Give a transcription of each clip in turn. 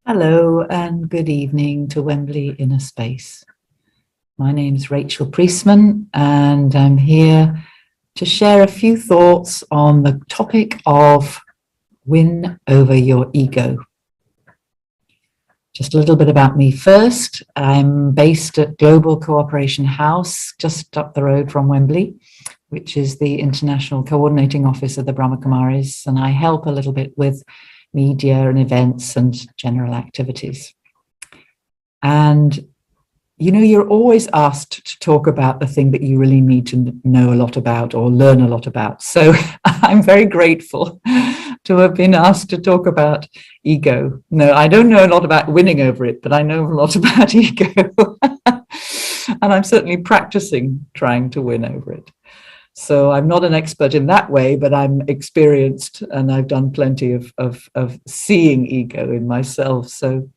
Hello and good evening to Wembley Inner Space. My name is Rachel Priestman and I'm here to share a few thoughts on the topic of win over your ego. Just a little bit about me first. I'm based at Global Cooperation House, just up the road from Wembley, which is the International Coordinating Office of the Brahma Kumaris, and I help a little bit with media and events and general activities. And you're always asked to talk about the thing that you really need to know a lot about or learn a lot about. So I'm very grateful to have been asked to talk about ego. No, I don't know a lot about winning over it, but I know a lot about ego. And I'm certainly practicing trying to win over it. So I'm not an expert in that way, but I'm experienced and I've done plenty of seeing ego in myself. So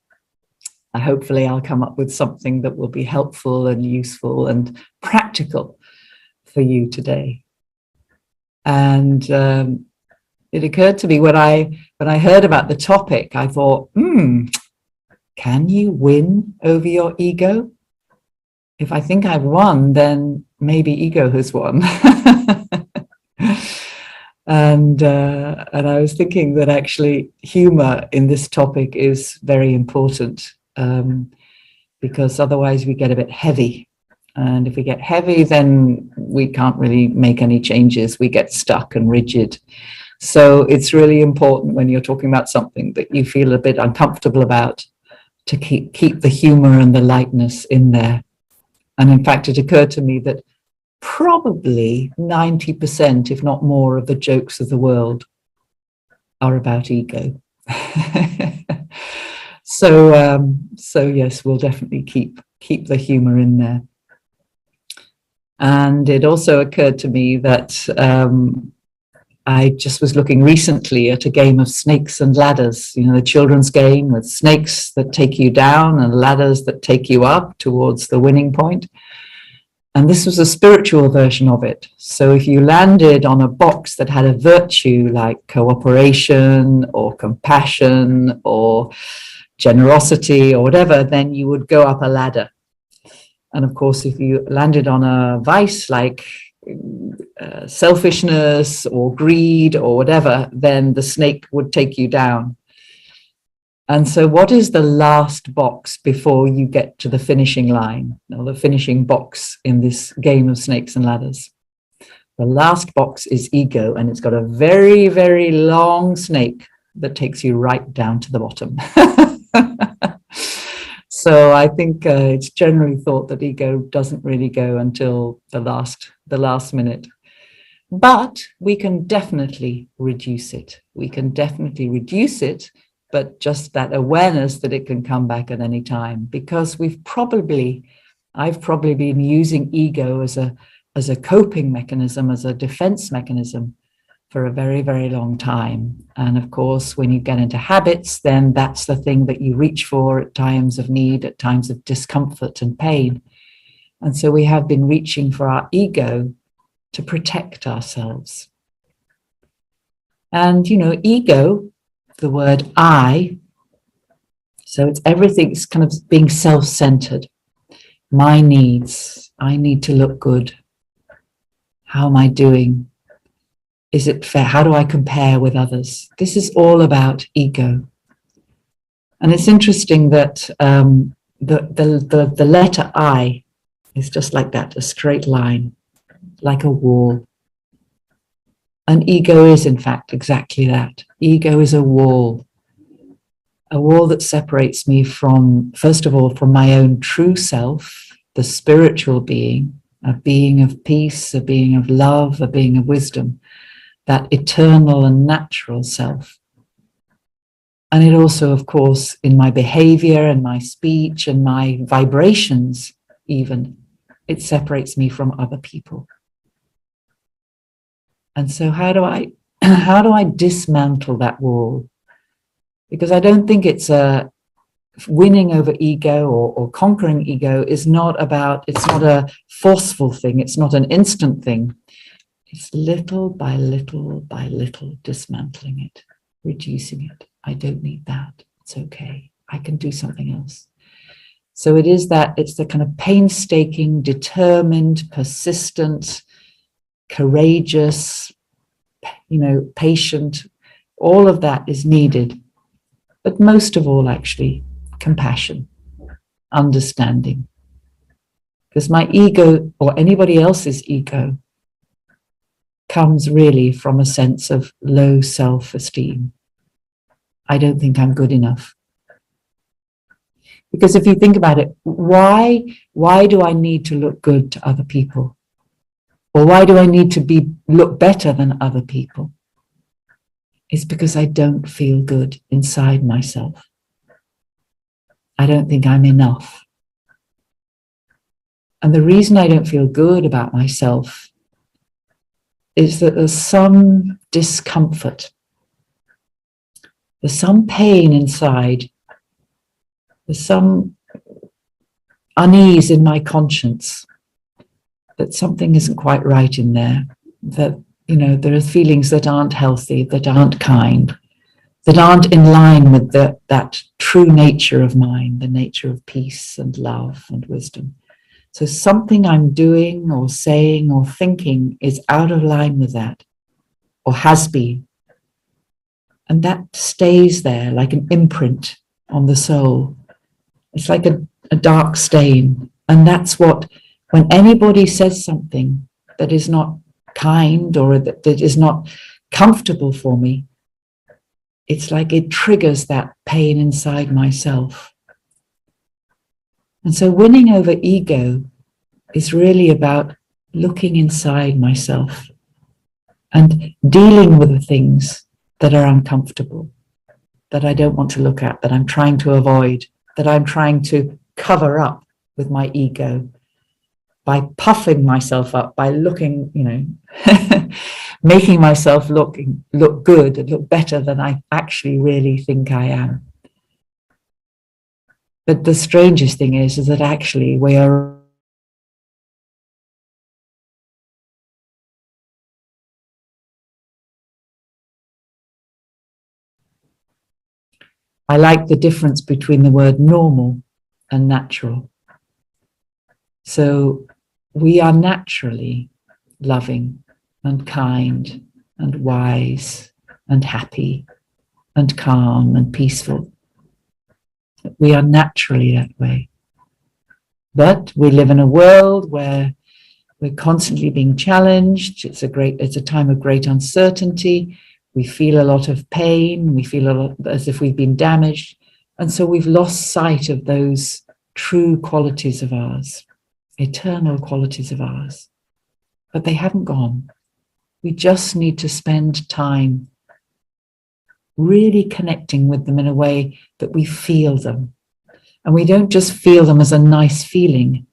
hopefully I'll come up with something that will be helpful and useful and practical for you today. And it occurred to me when I heard about the topic, I thought, can you win over your ego? If I think I've won, then maybe ego has won. And I was thinking that actually humor in this topic is very important, because otherwise we get a bit heavy. And if we get heavy, then we can't really make any changes. We get stuck and rigid. So it's really important when you're talking about something that you feel a bit uncomfortable about to keep the humor and the lightness in there. And in fact, it occurred to me that probably 90%, if not more, of the jokes of the world are about ego. So yes, we'll definitely keep the humor in there. And it also occurred to me that I just was looking recently at a game of snakes and ladders, the children's game with snakes that take you down and ladders that take you up towards the winning point. And this was a spiritual version of it. So if you landed on a box that had a virtue like cooperation or compassion or generosity or whatever, then you would go up a ladder. And of course, if you landed on a vice like selfishness or greed or whatever, then the snake would take you down. And so what is the last box before you get to the finishing line, or the finishing box in this game of snakes and ladders? The last box is ego, and it's got a very, very long snake that takes you right down to the bottom. So I think it's generally thought that ego doesn't really go until the last minute. But we can definitely reduce it. We can definitely reduce it, but just that awareness that it can come back at any time, because I've probably been using ego as a coping mechanism, as a defense mechanism for a very, very long time. And of course, when you get into habits, then that's the thing that you reach for at times of need, at times of discomfort and pain. And so we have been reaching for our ego to protect ourselves. And, ego, the word I, so it's everything, it's kind of being self-centered. My needs, I need to look good. How am I doing? Is it fair? How do I compare with others? This is all about ego. And it's interesting that the letter I is just like that, a straight line, like a wall. And ego is, in fact, exactly that. Ego is a wall that separates me from, first of all, from my own true self, the spiritual being, a being of peace, a being of love, a being of wisdom, that eternal and natural self. And it also, of course, in my behavior and my speech and my vibrations, even, it separates me from other people. And so how do I dismantle that wall? Because I don't think it's a winning over ego or conquering ego is not a forceful thing. It's not an instant thing. It's little by little by little dismantling it, reducing it. I don't need that. It's okay. I can do something else. So it's the kind of painstaking, determined, persistent, courageous, patient. All of that is needed. But most of all, actually, compassion, understanding. Because my ego, or anybody else's ego, comes really from a sense of low self-esteem. I don't think I'm good enough. Because if you think about it, why do I need to look good to other people? Or why do I need to look better than other people? It's because I don't feel good inside myself. I don't think I'm enough. And the reason I don't feel good about myself is that there's some discomfort. There's some pain inside. There's some unease in my conscience that something isn't quite right in there, that, there are feelings that aren't healthy, that aren't kind, that aren't in line with that true nature of mine, the nature of peace and love and wisdom. So something I'm doing or saying or thinking is out of line with that, or has been. And that stays there like an imprint on the soul. It's like a dark stain. And that's what, when anybody says something that is not kind or that is not comfortable for me, it's like it triggers that pain inside myself. And so winning over ego is really about looking inside myself and dealing with the things that are uncomfortable, that I don't want to look at, that I'm trying to avoid, that I'm trying to cover up with my ego by puffing myself up, by looking, making myself look good and look better than I actually really think I am. But the strangest thing is that actually we are I like the difference between the word normal and natural. So we are naturally loving and kind and wise and happy and calm and peaceful. We are naturally that way. But we live in a world where we're constantly being challenged. It's a time of great uncertainty. We feel a lot of pain. We feel a lot as if we've been damaged. And so we've lost sight of those true qualities of ours, eternal qualities of ours. But they haven't gone. We just need to spend time really connecting with them in a way that we feel them. And we don't just feel them as a nice feeling,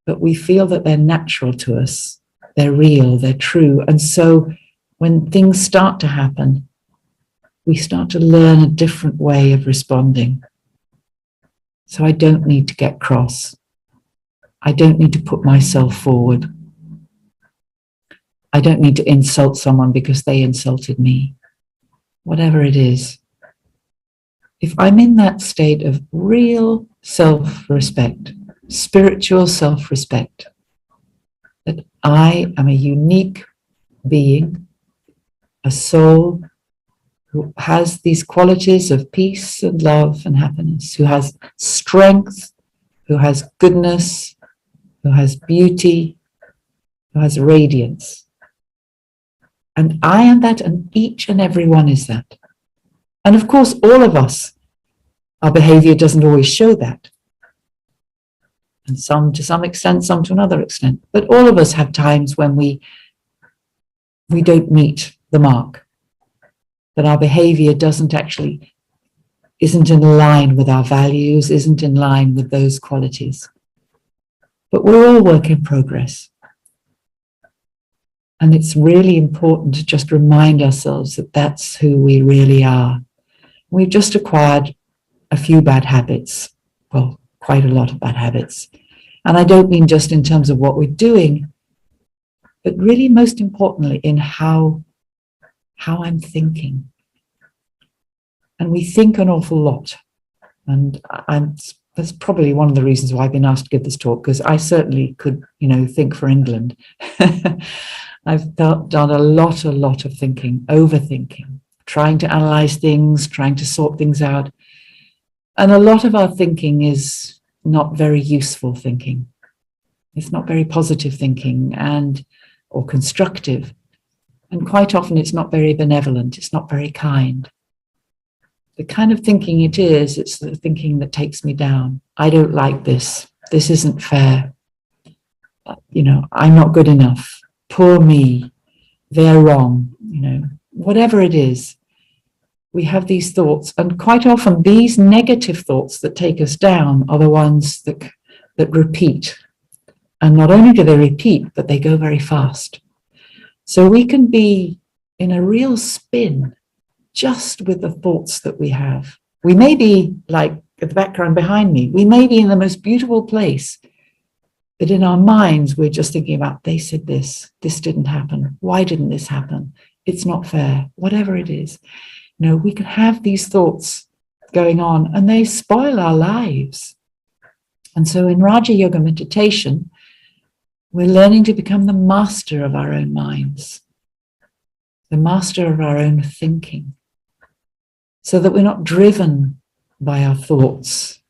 but we feel that they're natural to us. They're real, they're true. And so when things start to happen, we start to learn a different way of responding. So I don't need to get cross. I don't need to put myself forward. I don't need to insult someone because they insulted me. Whatever it is. If I'm in that state of real self-respect, spiritual self-respect, that I am a unique being, a soul who has these qualities of peace and love and happiness, who has strength, who has goodness, who has beauty, who has radiance. And I am that, and each and every one is that. And of course, all of us, our behavior doesn't always show that. And some to some extent, some to another extent. But all of us have times when we don't meet the mark, that our behavior isn't in line with our values, isn't in line with those qualities. But we're all work in progress. And it's really important to just remind ourselves that that's who we really are. We've just acquired a few bad habits, well, quite a lot of bad habits. And I don't mean just in terms of what we're doing, but really most importantly in how I'm thinking. And we think an awful lot. And that's probably one of the reasons why I've been asked to give this talk, because I certainly could, think for England. I've done a lot of thinking, overthinking, trying to analyze things, trying to sort things out. And a lot of our thinking is not very useful thinking. It's not very positive thinking or constructive. And quite often it's not very benevolent. It's not very kind. The kind of thinking it's the thinking that takes me down. I don't like this. This isn't fair. I'm not good enough. Poor me. They're wrong. Whatever it is, we have these thoughts. And quite often these negative thoughts that take us down are the ones that repeat. And not only do they repeat, but they go very fast. So we can be in a real spin just with the thoughts that we have. We may be like the background behind me. We may be in the most beautiful place, but in our minds, we're just thinking about, they said this didn't happen. Why didn't this happen? It's not fair, whatever it is. We can have these thoughts going on and they spoil our lives. And so in Raja Yoga meditation, we're learning to become the master of our own minds, the master of our own thinking, so that we're not driven by our thoughts,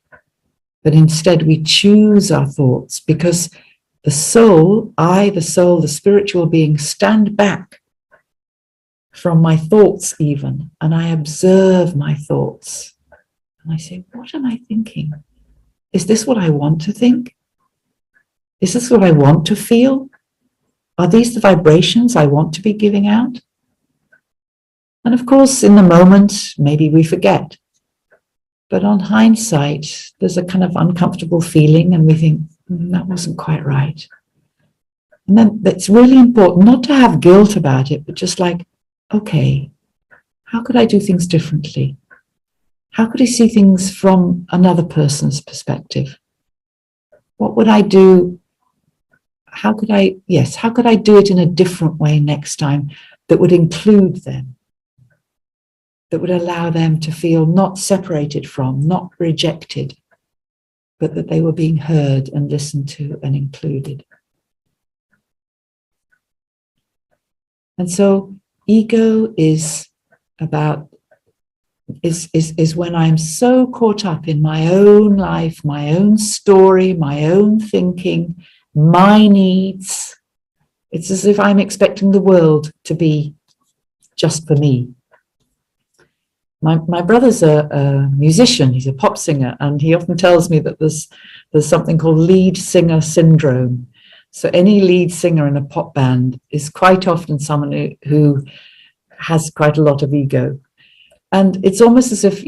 but instead we choose our thoughts, because the soul, the spiritual being, stand back from my thoughts even, and I observe my thoughts. And I say, what am I thinking? Is this what I want to think? Is this what I want to feel? Are these the vibrations I want to be giving out? And of course, in the moment, maybe we forget. But on hindsight, there's a kind of uncomfortable feeling and we think, that wasn't quite right. And then it's really important not to have guilt about it, but just like, okay, how could I do things differently? How could I see things from another person's perspective? What would I do? How could I do it in a different way next time that would include them? That would allow them to feel not separated from, not rejected, but that they were being heard and listened to and included. And so ego is when I'm so caught up in my own life, my own story, my own thinking, my needs. It's as if I'm expecting the world to be just for me. My brother's a musician, he's a pop singer, and he often tells me that there's something called lead singer syndrome. So any lead singer in a pop band is quite often someone who has quite a lot of ego. And it's almost as if,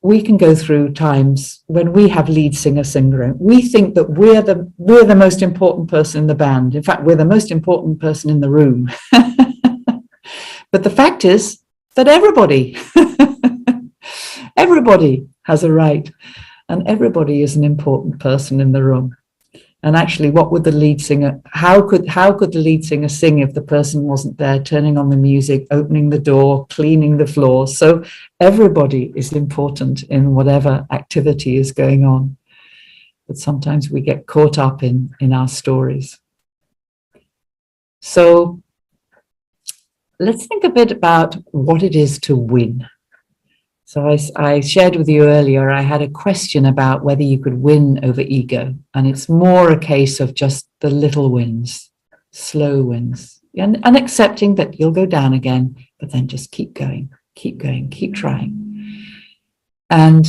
we can go through times when we have lead singer syndrome. We think that we're the most important person in the band. In fact, we're the most important person in the room. But the fact is that everybody has a right, and everybody is an important person in the room. And actually, what would the lead singer, how could the lead singer sing if the person wasn't there, turning on the music, opening the door, cleaning the floor? So everybody is important in whatever activity is going on. But sometimes we get caught up in our stories. So let's think a bit about what it is to win. So I shared with you earlier, I had a question about whether you could win over ego. And it's more a case of just the little wins, slow wins, and accepting that you'll go down again, but then just keep going, keep trying. And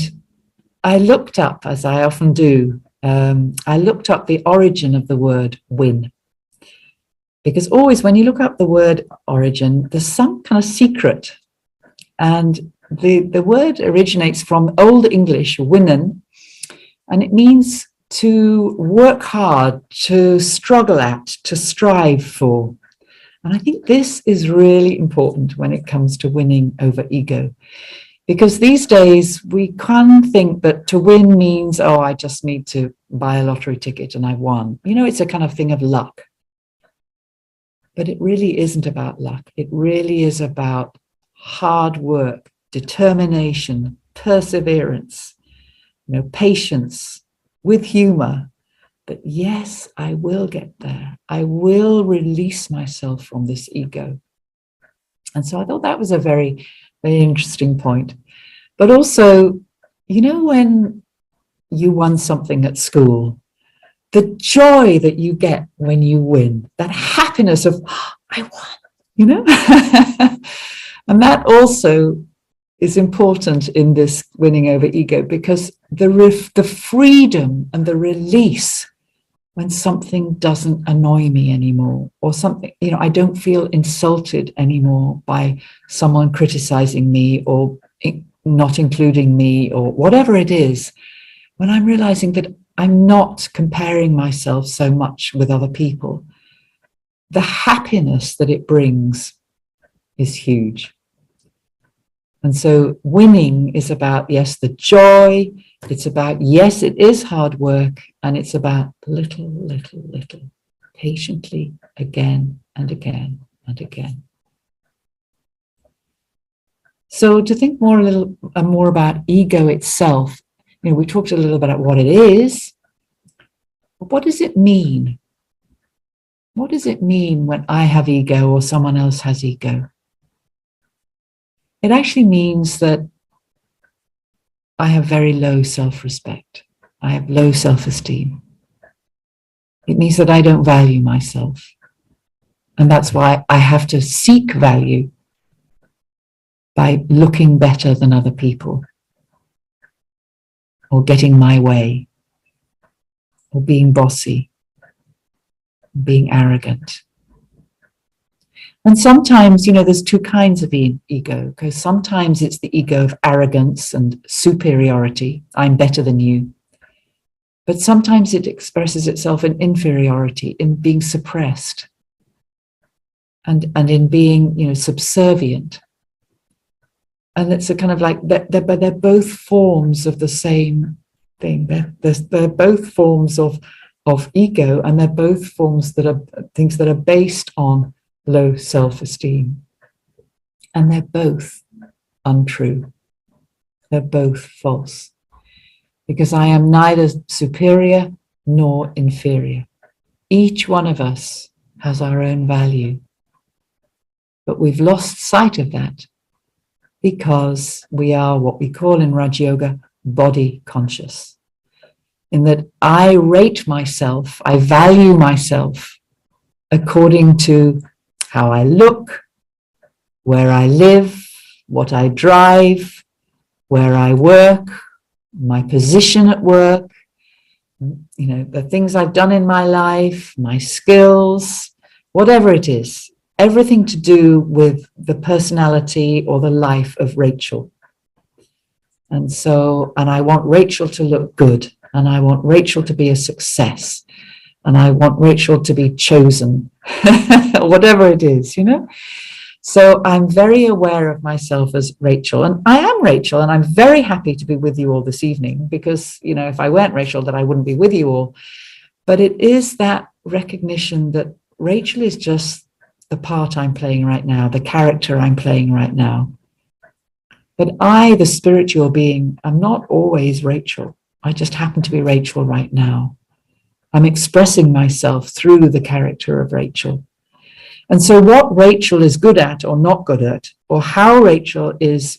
I looked up, as I often do, I looked up the origin of the word win. Because always when you look up the word origin, there's some kind of secret. And the word originates from Old English, winnen, and it means to work hard, to struggle at, to strive for. And I think this is really important when it comes to winning over ego. Because these days we can think that to win means, I just need to buy a lottery ticket and I've won. It's a kind of thing of luck. But it really isn't about luck. It really is about hard work, determination, perseverance, patience, with humor, that yes, I will get there. I will release myself from this ego. And so I thought that was a very, very interesting point. But also, when you won something at school, the joy that you get when you win, that happiness of, oh, I won, and that also is important in this winning over ego, because the freedom and the release when something doesn't annoy me anymore, or something, I don't feel insulted anymore by someone criticizing me or not including me or whatever it is, when I'm realizing that I'm not comparing myself so much with other people, the happiness that it brings is huge. And so winning is about, yes, the joy. It's about, yes, it is hard work. And it's about little, patiently, again and again and again. So to think a little more about ego itself, we talked a little bit about what it is. But what does it mean? What does it mean when I have ego or someone else has ego? It actually means that I have very low self-respect. I have low self-esteem. It means that I don't value myself. And that's why I have to seek value by looking better than other people, or getting my way, or being bossy, being arrogant. And sometimes, there's two kinds of ego, because sometimes it's the ego of arrogance and superiority. I'm better than you. But sometimes it expresses itself in inferiority, in being suppressed, and in being, subservient. And it's a kind of like, but they're both forms of the same thing. They're both forms of ego, and they're both forms that are things that are based on low self-esteem. And they're both untrue. They're both false. Because I am neither superior nor inferior. Each one of us has our own value. But we've lost sight of that because we are what we call in Raj Yoga body conscious. In that I rate myself, I value myself according to how I look, where I live, what I drive, where I work, my position at work, the things I've done in my life, my skills, whatever it is, everything to do with the personality or the life of Rachel. And I want Rachel to look good, and I want Rachel to be a success, and I want Rachel to be chosen, whatever it is, So I'm very aware of myself as Rachel, and I am Rachel, and I'm very happy to be with you all this evening, because, if I weren't Rachel, then I wouldn't be with you all. But it is that recognition that Rachel is just the part I'm playing right now, the character I'm playing right now. But I, the spiritual being, am not always Rachel. I just happen to be Rachel right now. I'm expressing myself through the character of Rachel. And so what Rachel is good at or not good at, or how Rachel is,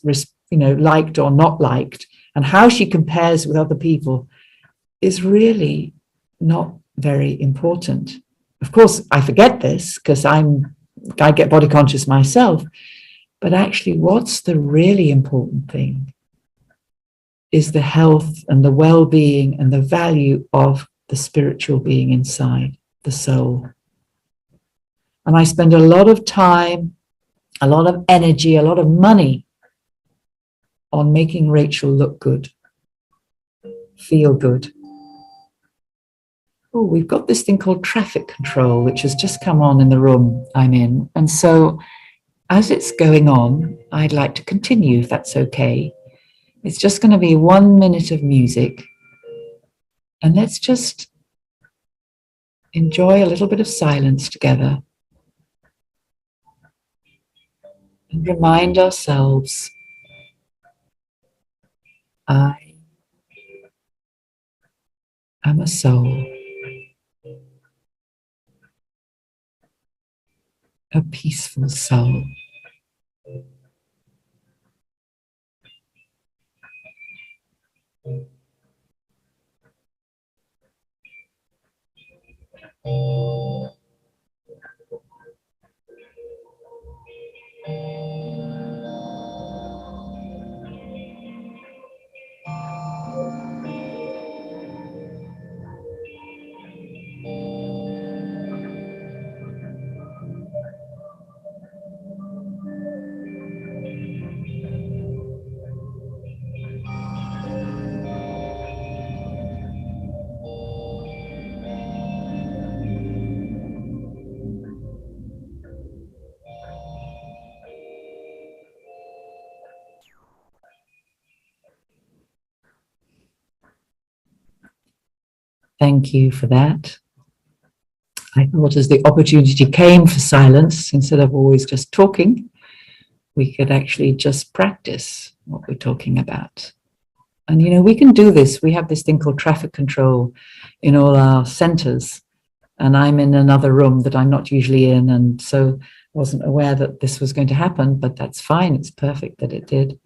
liked or not liked, and how she compares with other people, is really not very important. Of course, I forget this because I get body conscious myself. But actually, what's the really important thing is the health and the well-being and the value of the spiritual being inside, the soul. And I spend a lot of time, a lot of energy, a lot of money on making Rachel look good, feel good. Oh, we've got this thing called traffic control, which has just come on in the room I'm in. And so as it's going on, I'd like to continue, if that's okay. It's just going to be 1 minute of music. And let's just enjoy a little bit of silence together. And remind ourselves, I I'm a soul, a peaceful soul. Thank you for that. I thought as the opportunity came for silence, instead of always just talking, we could actually just practice what we're talking about. And, you know, we can do this. We have this thing called traffic control in all our centers. And I'm in another room that I'm not usually in. And so I wasn't aware that this was going to happen, but that's fine. It's perfect that it did.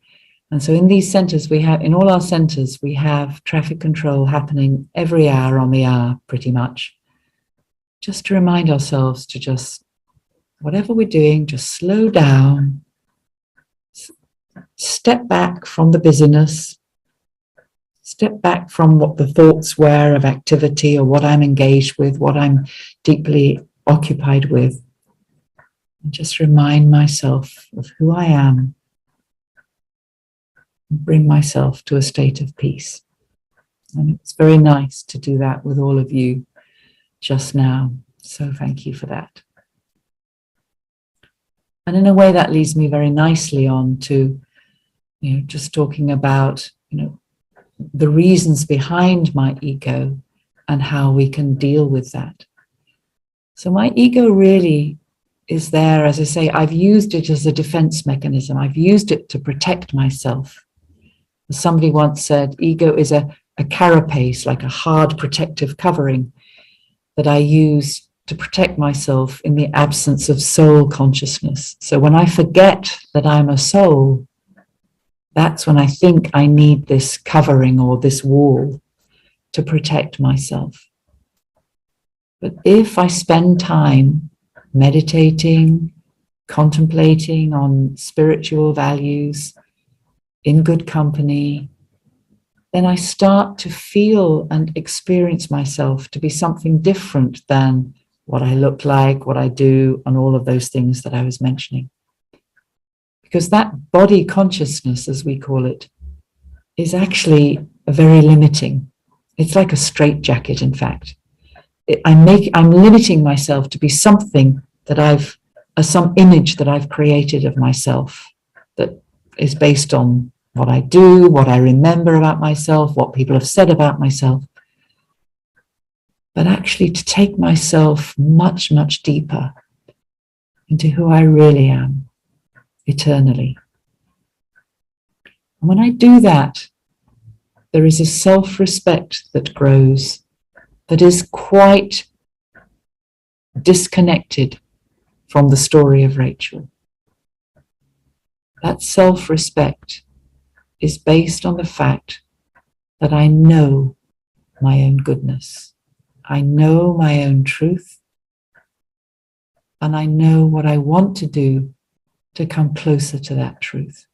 And so in these centers, in all our centers, we have traffic control happening every hour on the hour, pretty much. Just to remind ourselves to just, whatever we're doing, just slow down, step back from the busyness, step back from what the thoughts were of activity or what I'm engaged with, what I'm deeply occupied with, and just remind myself of who I am, and bring myself to a state of peace. And it's very nice to do that with all of you just now. So thank you for that. And in a way that leads me very nicely on to, you know, just talking about, you know, the reasons behind my ego and how we can deal with that. So my ego really is there, as I say, I've used it as a defense mechanism. I've used it to protect myself. Somebody once said, ego is a carapace, like a hard protective covering that I use to protect myself in the absence of soul consciousness. So when I forget that I'm a soul, that's when I think I need this covering or this wall to protect myself. But if I spend time meditating, contemplating on spiritual values, in good company, then I start to feel and experience myself to be something different than what I look like, what I do, and all of those things that I was mentioning. Because that body consciousness, as we call it, is actually very limiting. It's like a straitjacket, in fact. I'm limiting myself to be something that some image that I've created of myself that is based on what I do, what I remember about myself, what people have said about myself. But actually to take myself much, much deeper into who I really am eternally. And when I do that, there is a self-respect that grows that is quite disconnected from the story of Rachel. That self-respect is based on the fact that I know my own goodness. I know my own truth. And I know what I want to do to come closer to that truth.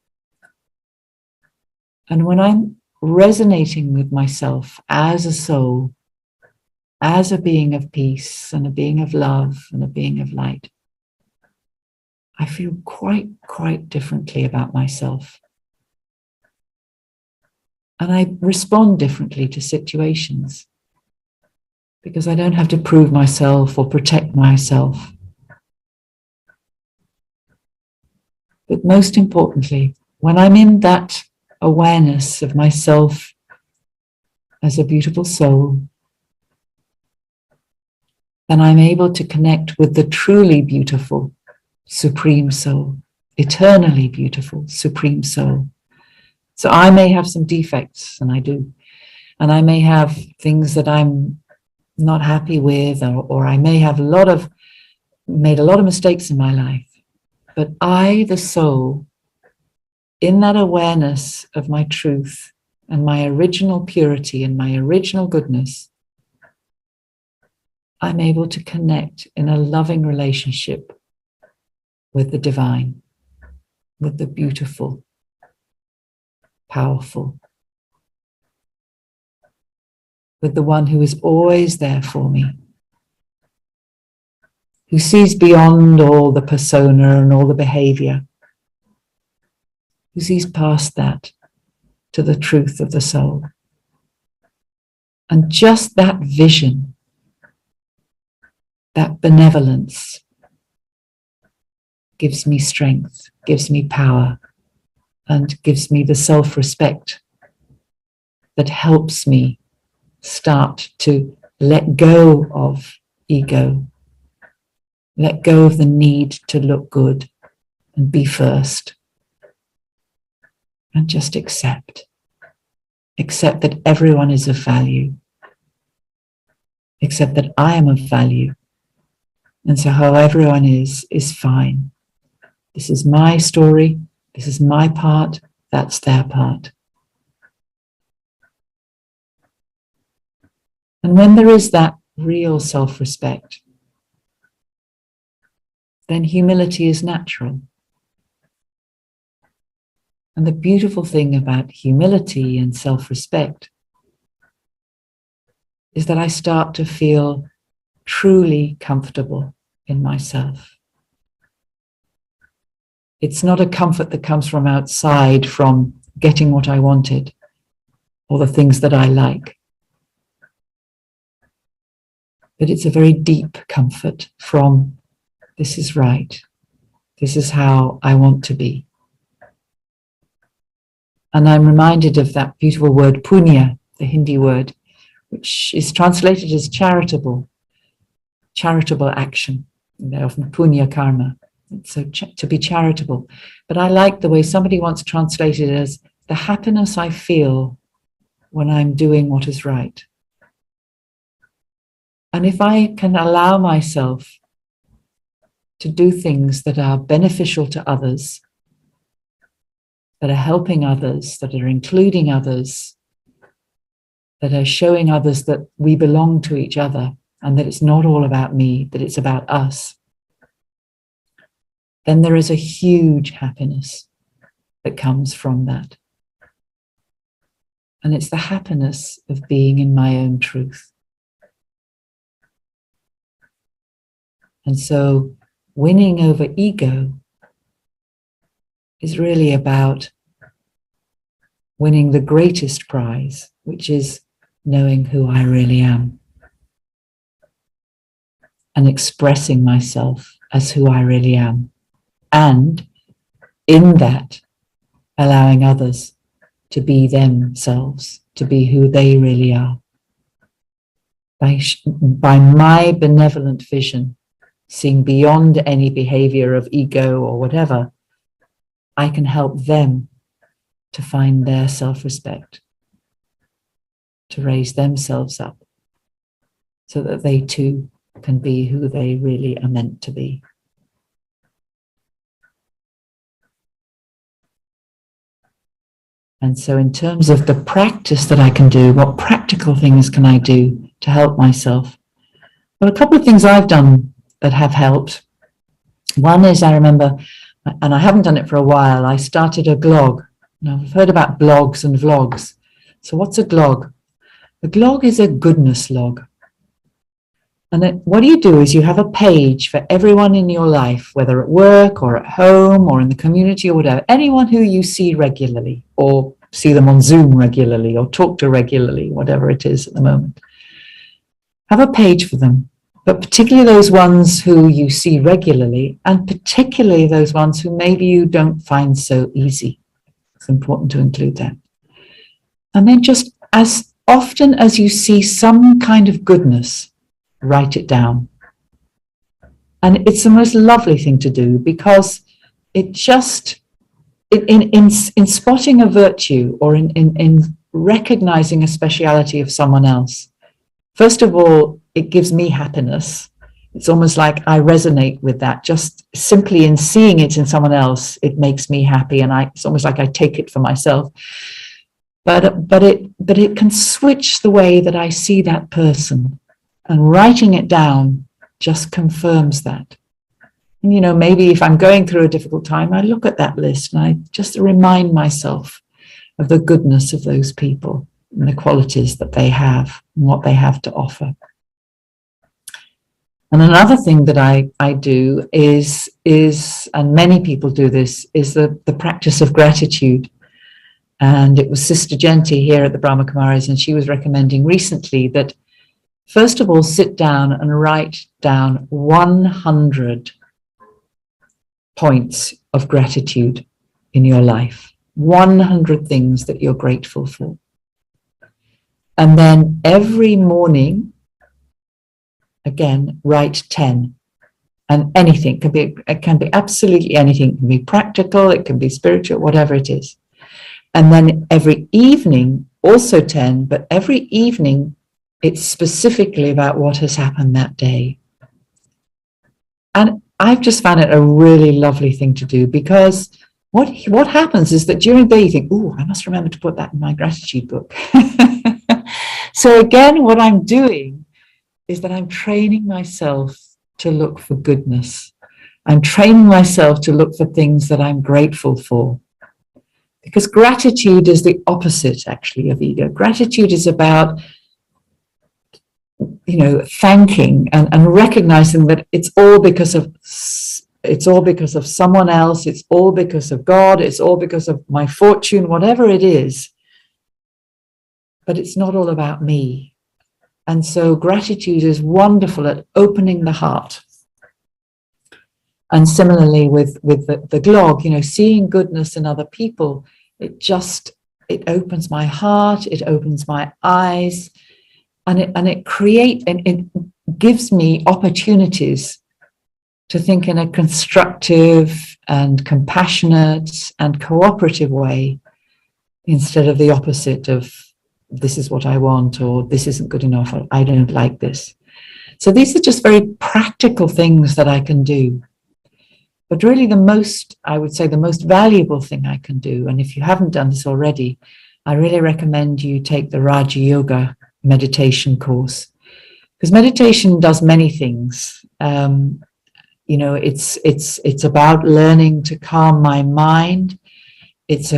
And when I'm resonating with myself as a soul, as a being of peace and a being of love and a being of light, I feel quite differently about myself. And I respond differently to situations because I don't have to prove myself or protect myself. But most importantly, when I'm in that awareness of myself as a beautiful soul, then I'm able to connect with the truly beautiful Supreme Soul, eternally beautiful Supreme Soul. So I may have some defects, and I do, And I may have things that I'm not happy with, or I may have made a lot of mistakes in my life. But I, the soul, in that awareness of my truth and my original purity and my original goodness, I'm able to connect in a loving relationship with the divine, with the beautiful, powerful, with the one who is always there for me, who sees beyond all the persona and all the behavior, who sees past that to the truth of the soul. And just that vision, that benevolence, gives me strength, gives me power, and gives me the self-respect that helps me start to let go of ego, let go of the need to look good and be first, and just accept that everyone is of value, accept that I am of value, and so how everyone is fine. This is my story, this is my part, that's their part. And when there is that real self-respect, then humility is natural. And the beautiful thing about humility and self-respect is that I start to feel truly comfortable in myself. It's not a comfort that comes from outside, from getting what I wanted or the things that I like. But it's a very deep comfort from, this is right. This is how I want to be. And I'm reminded of that beautiful word punya, the Hindi word, which is translated as charitable action. And they're often punya karma. So to be charitable. But I like the way somebody once translated it as the happiness I feel when I'm doing what is right. And if I can allow myself to do things that are beneficial to others, that are helping others, that are including others, that are showing others that we belong to each other and that it's not all about me, that it's about us, then there is a huge happiness that comes from that. And it's the happiness of being in my own truth. And so winning over ego is really about winning the greatest prize, which is knowing who I really am and expressing myself as who I really am. And in that, allowing others to be themselves, to be who they really are. By my benevolent vision, seeing beyond any behavior of ego or whatever, I can help them to find their self-respect, to raise themselves up so that they too can be who they really are meant to be. And so in terms of the practice that I can do, what practical things can I do to help myself? Well, a couple of things I've done that have helped. One is, I remember, and I haven't done it for a while, I started a blog. Now, I've heard about blogs and vlogs. So what's a blog? A blog is a goodness log. And then what you do is you have a page for everyone in your life, whether at work or at home or in the community or whatever, anyone who you see regularly or see them on Zoom regularly or talk to regularly, whatever it is at the moment. Have a page for them, but particularly those ones who you see regularly and particularly those ones who maybe you don't find so easy. It's important to include them. And then just as often as you see some kind of goodness, write it down. And it's the most lovely thing to do because it just, in spotting a virtue or in recognizing a speciality of someone else. First of all, it gives me happiness. It's almost like I resonate with that. Just simply in seeing it in someone else, it makes me happy, and it's almost like I take it for myself. But it can switch the way that I see that person, and writing it down just confirms that. And, you know, maybe if I'm going through a difficult time, I look at that list and I just remind myself of the goodness of those people and the qualities that they have and what they have to offer. And another thing that I do is, and many people do this, is the practice of gratitude. And it was Sister Genti here at the Brahma Kumaris, and she was recommending recently that, first of all, sit down and write down 100 points of gratitude in your life, 100 things that you're grateful for. And then every morning, again, write 10. And anything, it can be absolutely anything. It can be practical, it can be spiritual, whatever it is. And then every evening, also 10, but every evening, it's specifically about what has happened that day. And I've just found it a really lovely thing to do, because what happens is that during the day you think, oh, I must remember to put that in my gratitude book. So again, what I'm doing is that I'm training myself to look for goodness. I'm training myself to look for things that I'm grateful for. Because gratitude is the opposite, actually, of ego. Gratitude is about, you know, thanking and recognizing that it's all because of someone else, it's all because of God, it's all because of my fortune, whatever it is. But it's not all about me. And so gratitude is wonderful at opening the heart. And similarly with the glog, you know, seeing goodness in other people, it opens my heart, it opens my eyes, and it gives me opportunities to think in a constructive and compassionate and cooperative way, instead of the opposite of this is what I want, or this isn't good enough, or I don't like this. So these are just very practical things that I can do. But really I would say the most valuable thing I can do, and if you haven't done this already, I really recommend you take the Raja Yoga meditation course. Because meditation does many things. You know, it's about learning to calm my mind. It's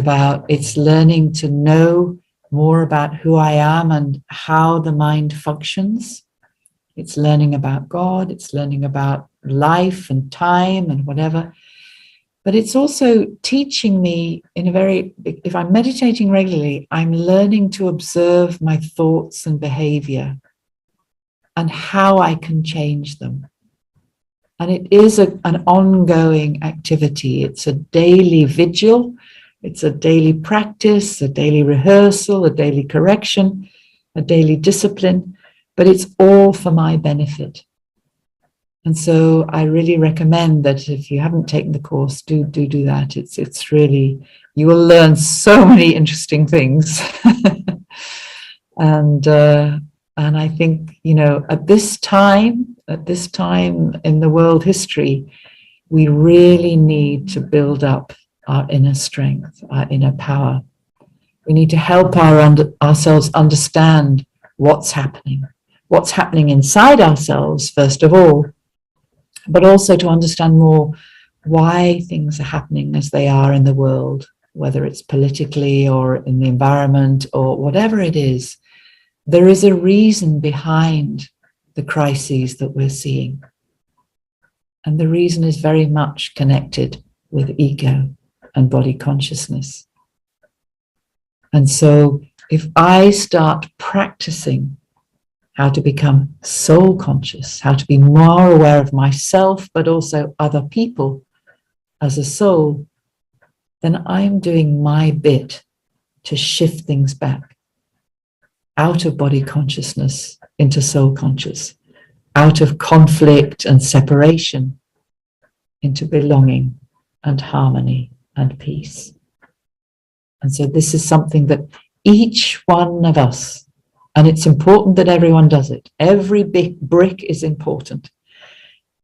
learning to know more about who I am and how the mind functions. It's learning about God, it's learning about life and time and whatever. But it's also teaching me if I'm meditating regularly, I'm learning to observe my thoughts and behavior and how I can change them. And it is an ongoing activity. It's a daily vigil, it's a daily practice, a daily rehearsal, a daily correction, a daily discipline. But it's all for my benefit. And so I really recommend that if you haven't taken the course, do that. It's really, you will learn so many interesting things. And I think, you know, at this time in the world history, we really need to build up our inner strength, our inner power. We need to help ourselves understand what's happening inside ourselves, first of all, but also to understand more why things are happening as they are in the world, whether it's politically or in the environment or whatever it is. There is a reason behind the crises that we're seeing. And the reason is very much connected with ego and body consciousness. And so if I start practicing how to become soul conscious, how to be more aware of myself, but also other people as a soul, then I'm doing my bit to shift things back out of body consciousness into soul conscious, out of conflict and separation into belonging and harmony and peace. And so this is something that each one of us, and it's important that everyone does it. Every big brick is important.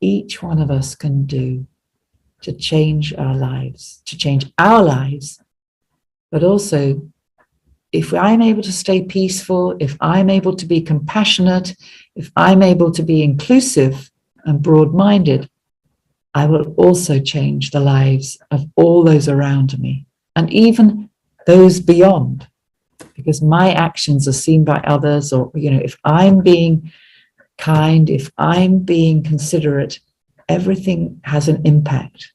Each one of us can do to change our lives, but also if I'm able to stay peaceful, if I'm able to be compassionate, if I'm able to be inclusive and broad-minded, I will also change the lives of all those around me and even those beyond, because my actions are seen by others. Or, if I'm being kind, if I'm being considerate, everything has an impact,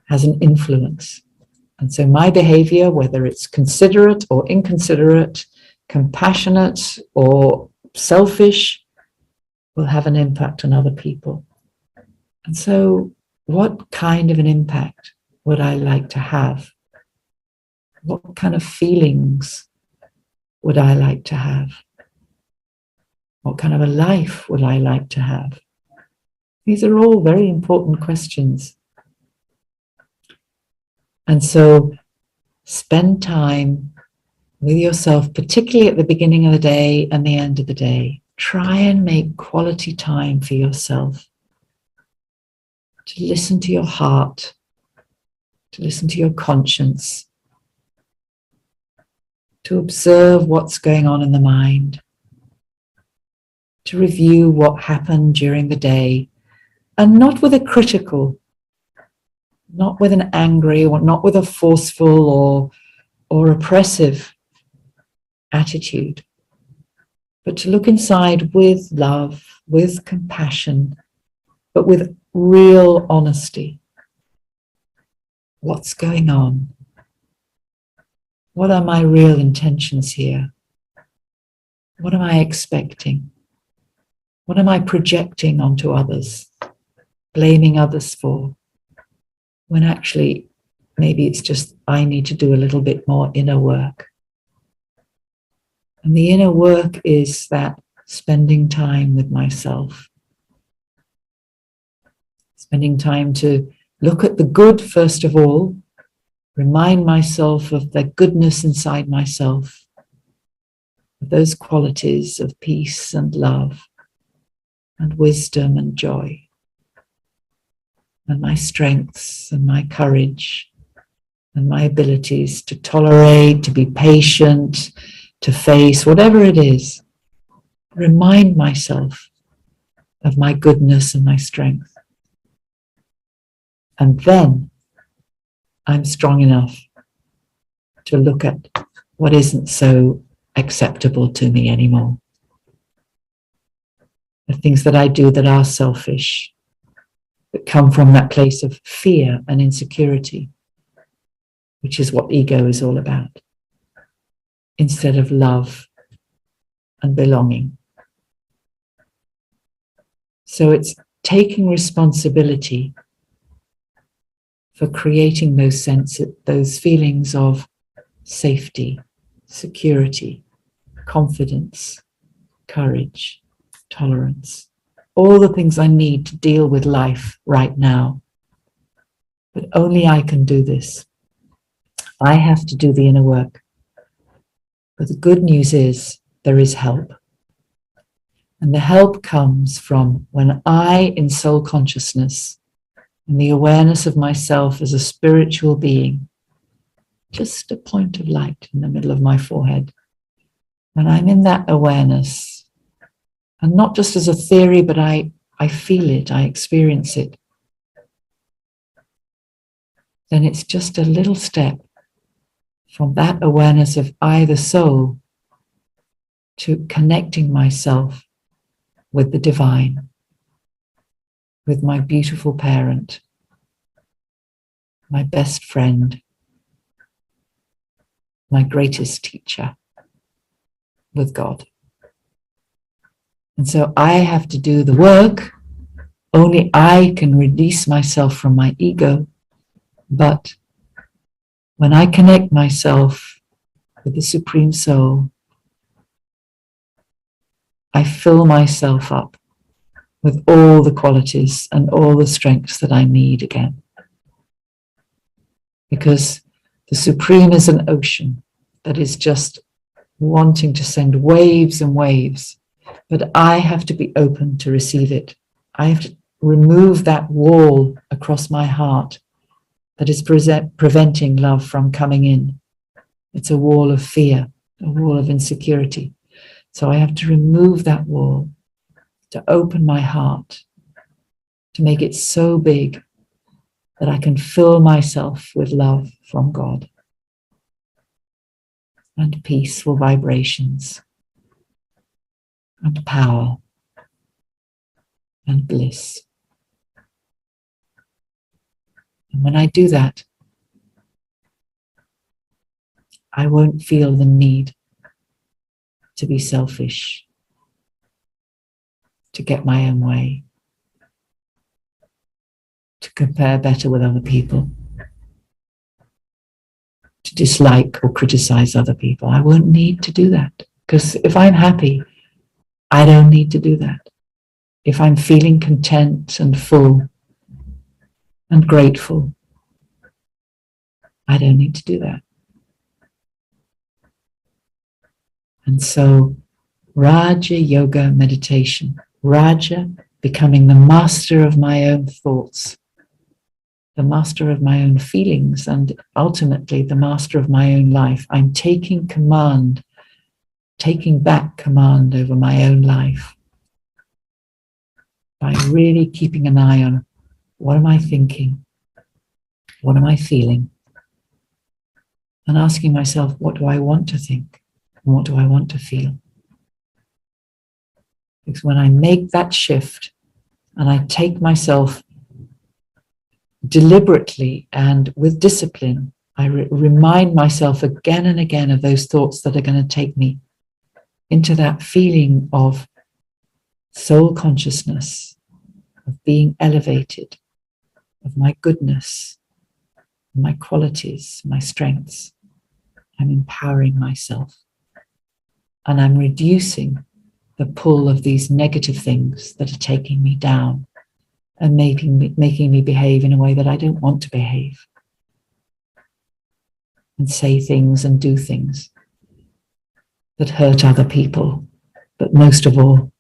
has an influence. And so my behavior, whether it's considerate or inconsiderate, compassionate or selfish, will have an impact on other people. And so what kind of an impact would I like to have? What kind of feelings would I like to have? What kind of a life would I like to have? These are all very important questions. And so spend time with yourself, particularly at the beginning of the day and the end of the day. Try and make quality time for yourself, to listen to your heart, to listen to your conscience, to observe what's going on in the mind, to review what happened during the day, and not with a critical, not with an angry, or not with a forceful or oppressive attitude, but to look inside with love, with compassion, but with real honesty. What's going on? What are my real intentions here? What am I expecting? What am I projecting onto others, blaming others for? When actually, maybe it's just I need to do a little bit more inner work. And the inner work is that spending time with myself. Spending time to look at the good first of all, remind myself of the goodness inside myself, of those qualities of peace and love and wisdom and joy, and my strengths and my courage and my abilities to tolerate, to be patient, to face whatever it is. Remind myself of my goodness and my strength. And then I'm strong enough to look at what isn't so acceptable to me anymore. The things that I do that are selfish, that come from that place of fear and insecurity, which is what ego is all about, instead of love and belonging. So it's taking responsibility for creating those feelings of safety, security, confidence, courage, tolerance, all the things I need to deal with life right now. But only I can do this. I have to do the inner work. But the good news is there is help. And the help comes from when I, in soul consciousness, and the awareness of myself as a spiritual being, just a point of light in the middle of my forehead, when I'm in that awareness, and not just as a theory, but I feel it, I experience it, then it's just a little step from that awareness of I, the soul, to connecting myself with the divine, with my beautiful parent, my best friend, my greatest teacher, with God. And so I have to do the work. Only I can release myself from my ego. But when I connect myself with the Supreme Soul, I fill myself up with all the qualities and all the strengths that I need again. Because the Supreme is an ocean. that is just wanting to send waves and waves, but I have to be open to receive it. I have to remove that wall across my heart that is preventing love from coming in. It's a wall of fear, a wall of insecurity. So I have to remove that wall, to open my heart, to make it so big that I can fill myself with love from God and peaceful vibrations and power and bliss. And when I do that, I won't feel the need to be selfish, to get my own way, to compare better with other people, to dislike or criticize other people. I won't need to do that, because if I'm happy, I don't need to do that. If I'm feeling content and full and grateful, I don't need to do that. And so Raja Yoga meditation, Raja becoming the master of my own thoughts, the master of my own feelings, and ultimately the master of my own life. I'm taking command, taking back command over my own life by really keeping an eye on what am I thinking, what am I feeling, and asking myself, what do I want to think, and what do I want to feel? Because when I make that shift and I take myself deliberately and with discipline, I remind myself again and again of those thoughts that are going to take me into that feeling of soul consciousness, of being elevated, of my goodness, my qualities, my strengths. I'm empowering myself, and I'm reducing the pull of these negative things that are taking me down and making me behave in a way that I don't want to behave, and say things and do things that hurt other people, but most of all,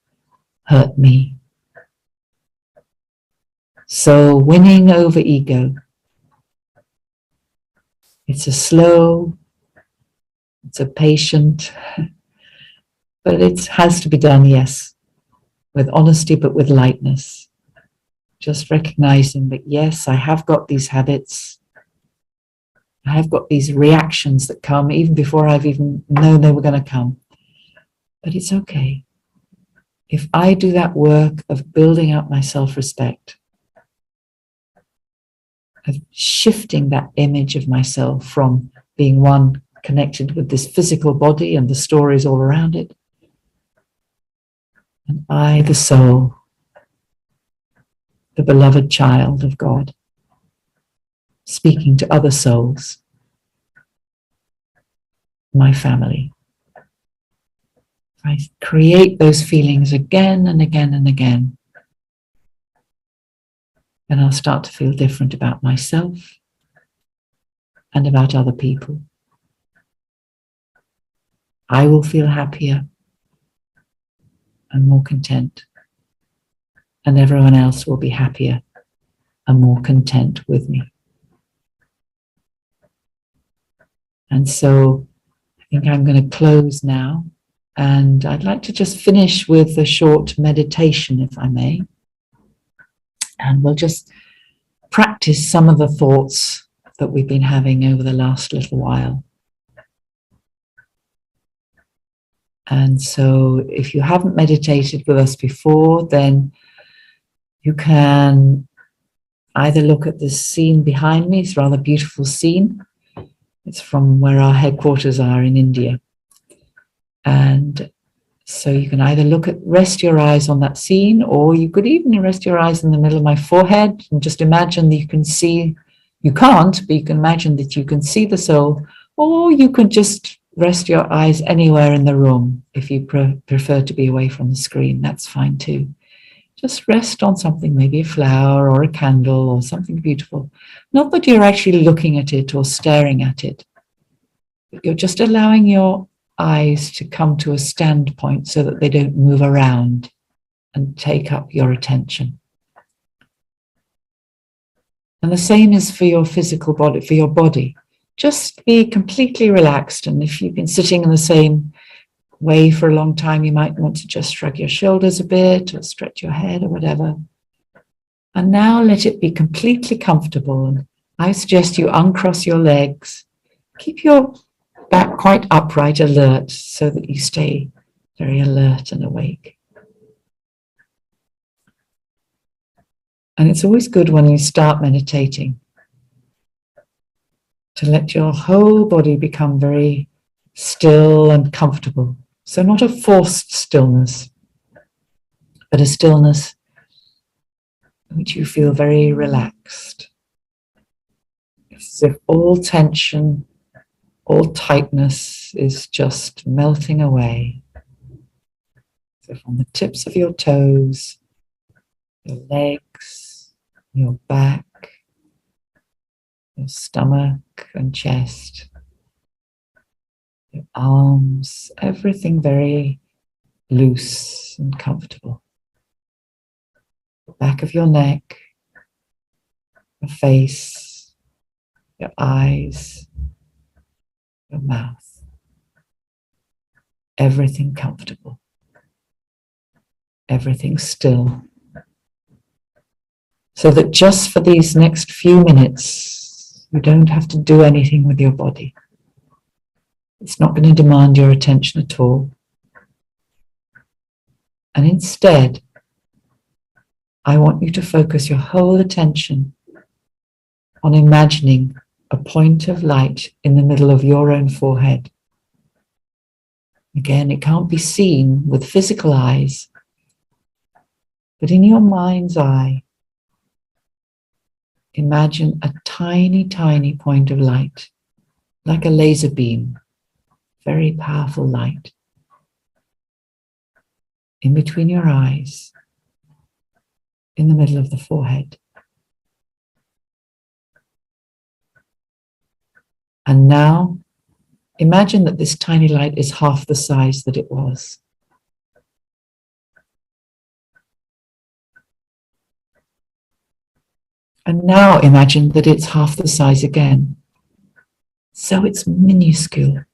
hurt me. So winning over ego, it's a slow, it's a patient, but it has to be done, yes, with honesty, but with lightness. Just recognizing that, yes, I have got these habits. I have got these reactions that come even before I've even known they were going to come. But it's okay. If I do that work of building up my self-respect, of shifting that image of myself from being one connected with this physical body and the stories all around it, and I, the soul, the beloved child of God, speaking to other souls, my family. I create those feelings again and again and again, and I'll start to feel different about myself and about other people. I will feel happier and more content, and everyone else will be happier and more content with me. And so I think I'm going to close now, and I'd like to just finish with a short meditation, if I may. And we'll just practice some of the thoughts that we've been having over the last little while. And so if you haven't meditated with us before, then you can either look at this scene behind me. It's a rather beautiful scene. It's from where our headquarters are in India. And so you can either rest your eyes on that scene, or you could even rest your eyes in the middle of my forehead and just imagine that you can see, you can't, but you can imagine that you can see the soul, or you could just rest your eyes anywhere in the room. If you prefer to be away from the screen, that's fine too. Just rest on something, maybe a flower or a candle or something beautiful. Not that you're actually looking at it or staring at it, But you're just allowing your eyes to come to a standpoint so that they don't move around and take up your attention. And the same is for your physical body, for your body. Just be completely relaxed. And if you've been sitting in the same way for a long time, you might want to just shrug your shoulders a bit or stretch your head or whatever. And now let it be completely comfortable. And I suggest you uncross your legs. Keep your back quite upright, alert, so that you stay very alert and awake. And it's always good when you start meditating to let your whole body become very still and comfortable. So not a forced stillness, but a stillness in which you feel very relaxed. It's as if all tension, all tightness is just melting away. So from the tips of your toes, your legs, your back, your stomach and chest, your arms, everything very loose and comfortable. The back of your neck, your face, your eyes, your mouth, everything comfortable, everything still. So that just for these next few minutes, you don't have to do anything with your body. It's not going to demand your attention at all. And instead, I want you to focus your whole attention on imagining a point of light in the middle of your own forehead. Again, it can't be seen with physical eyes, but in your mind's eye, imagine a tiny, tiny point of light, like a laser beam, very powerful light, in between your eyes, in the middle of the forehead. And now, imagine that this tiny light is half the size that it was. And now imagine that it's half the size again. So it's minuscule.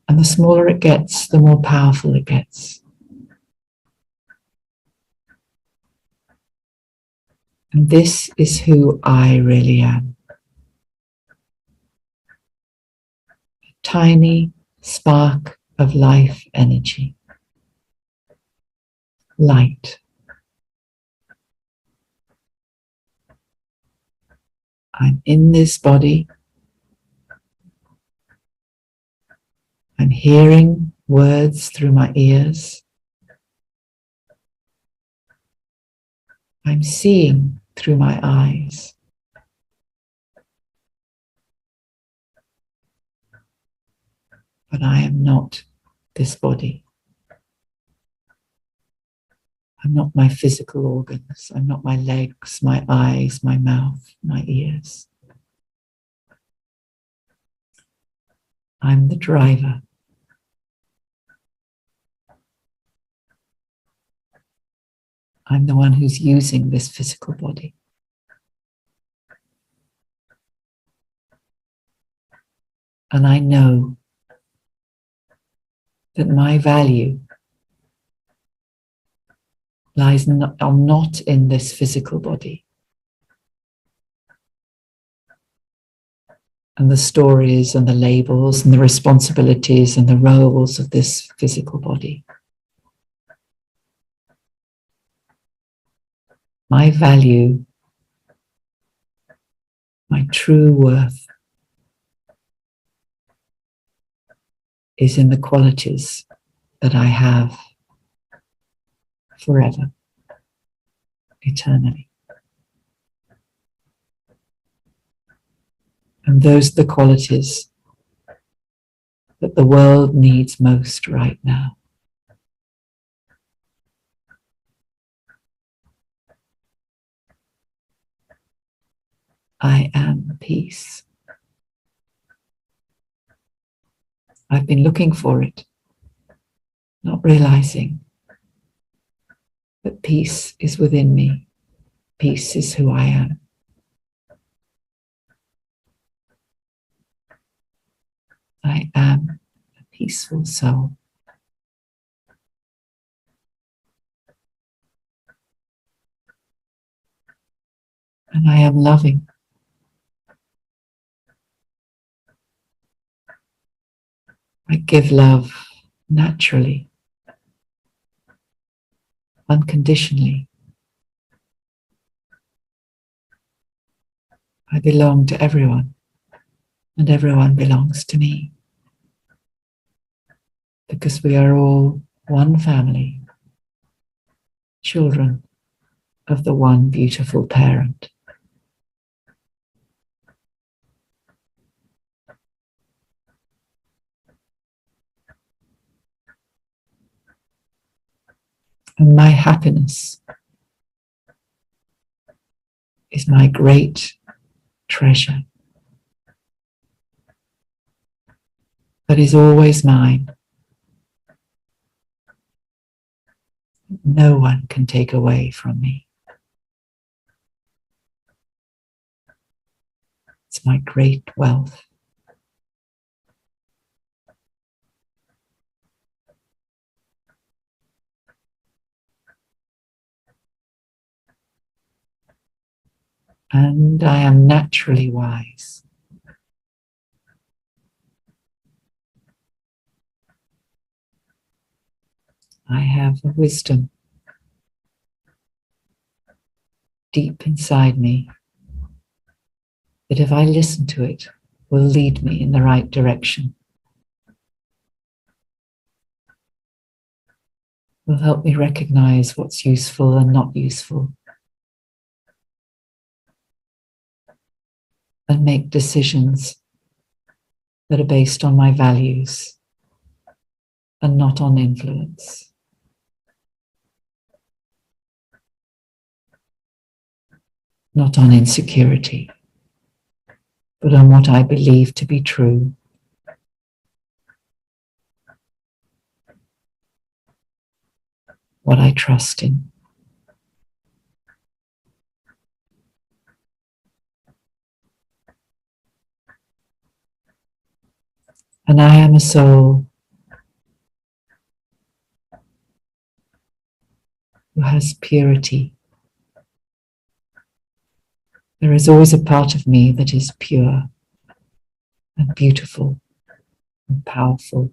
And the smaller it gets, the more powerful it gets. And this is who I really am. A tiny spark of life energy. Light. I'm in this body. I'm hearing words through my ears. I'm seeing through my eyes. But I am not this body. I'm not my physical organs. I'm not my legs, my eyes, my mouth, my ears. I'm the driver. I'm the one who's using this physical body. And I know that my value lies not in this physical body. And the stories and the labels and the responsibilities and the roles of this physical body. My value, my true worth, is in the qualities that I have forever, eternally. And those are the qualities that the world needs most right now. I am peace. I've been looking for it, not realizing that peace is within me. Peace is who I am. I am a peaceful soul. And I am loving. I give love naturally, unconditionally. I belong to everyone, and everyone belongs to me, because we are all one family, children of the one beautiful parent. And my happiness is my great treasure that is always mine. No one can take away from me. It's my great wealth. And I am naturally wise. I have a wisdom deep inside me that, if I listen to it, will lead me in the right direction, will help me recognize what's useful and not useful, and make decisions that are based on my values and not on influence. Not on insecurity, but on what I believe to be true. What I trust in. And I am a soul who has purity. There is always a part of me that is pure and beautiful and powerful.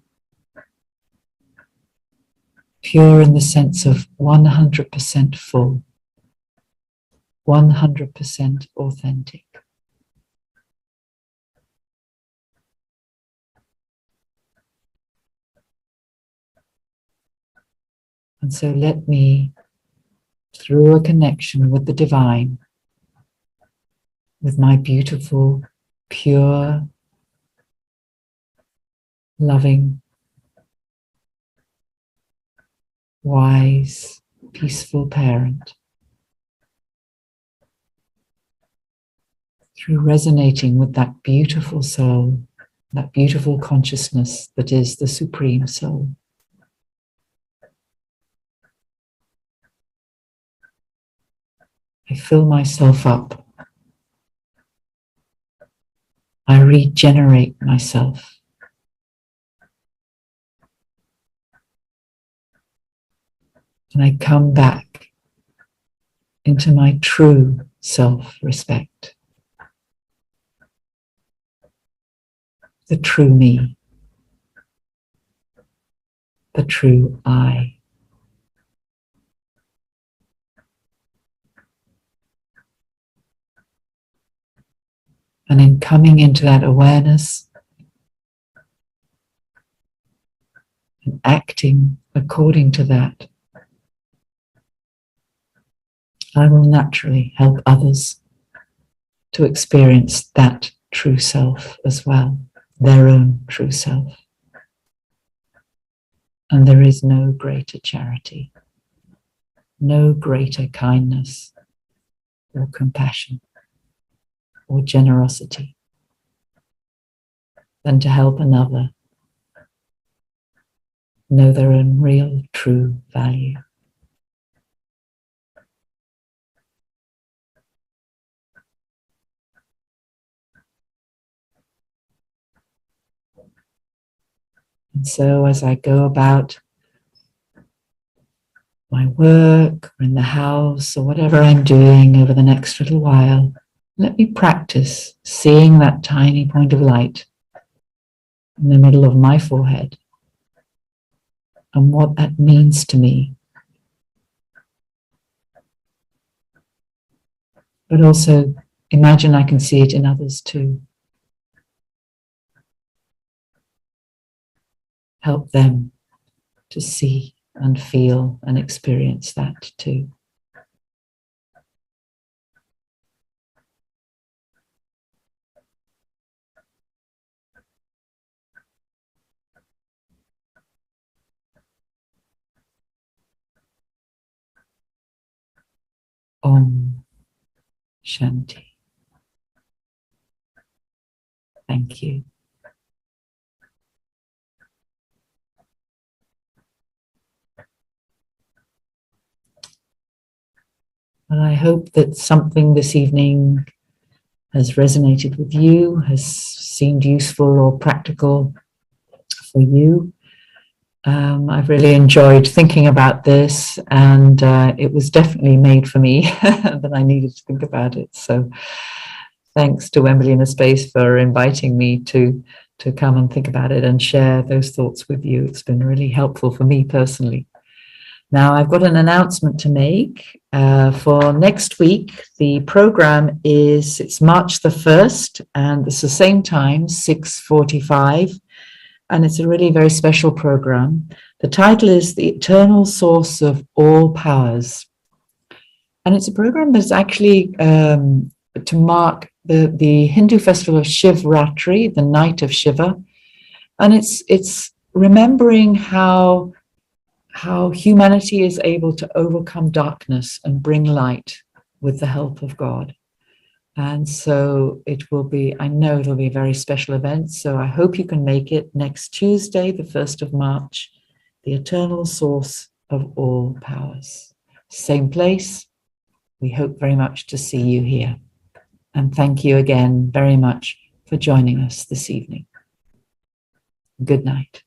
Pure in the sense of 100% full, 100% authentic. And so let me, through a connection with the divine, with my beautiful, pure, loving, wise, peaceful parent, through resonating with that beautiful soul, that beautiful consciousness that is the Supreme Soul. I fill myself up. I regenerate myself. And I come back into my true self-respect. The true me. The true I. And in coming into that awareness and acting according to that, I will naturally help others to experience that true self as well, their own true self. And there is no greater charity, no greater kindness or compassion or generosity than to help another know their own real, true value. And so as I go about my work or in the house or whatever I'm doing over the next little while, let me practice seeing that tiny point of light in the middle of my forehead and what that means to me. But also imagine I can see it in others too. Help them to see and feel and experience that too. Om Shanti. Thank you. And I hope that something this evening has resonated with you, has seemed useful or practical for you. I've really enjoyed thinking about this, and it was definitely made for me that I needed to think about it. So thanks to Wembley in a Space for inviting me to come and think about it and share those thoughts with you. It's been really helpful for me personally. Now, I've got an announcement to make for next week. The program it's March the 1st, and it's the same time, 6:45, and it's a really very special program. The title is The Eternal Source of All Powers. And it's a program that's actually to mark the Hindu festival of Feburary, the night of Shiva. And it's remembering how humanity is able to overcome darkness and bring light with the help of God. And so it will be, I know it'll be a very special event. So I hope you can make it next Tuesday, the 1st of March, the eternal source of all powers. Same place. We hope very much to see you here. And thank you again very much for joining us this evening. Good night.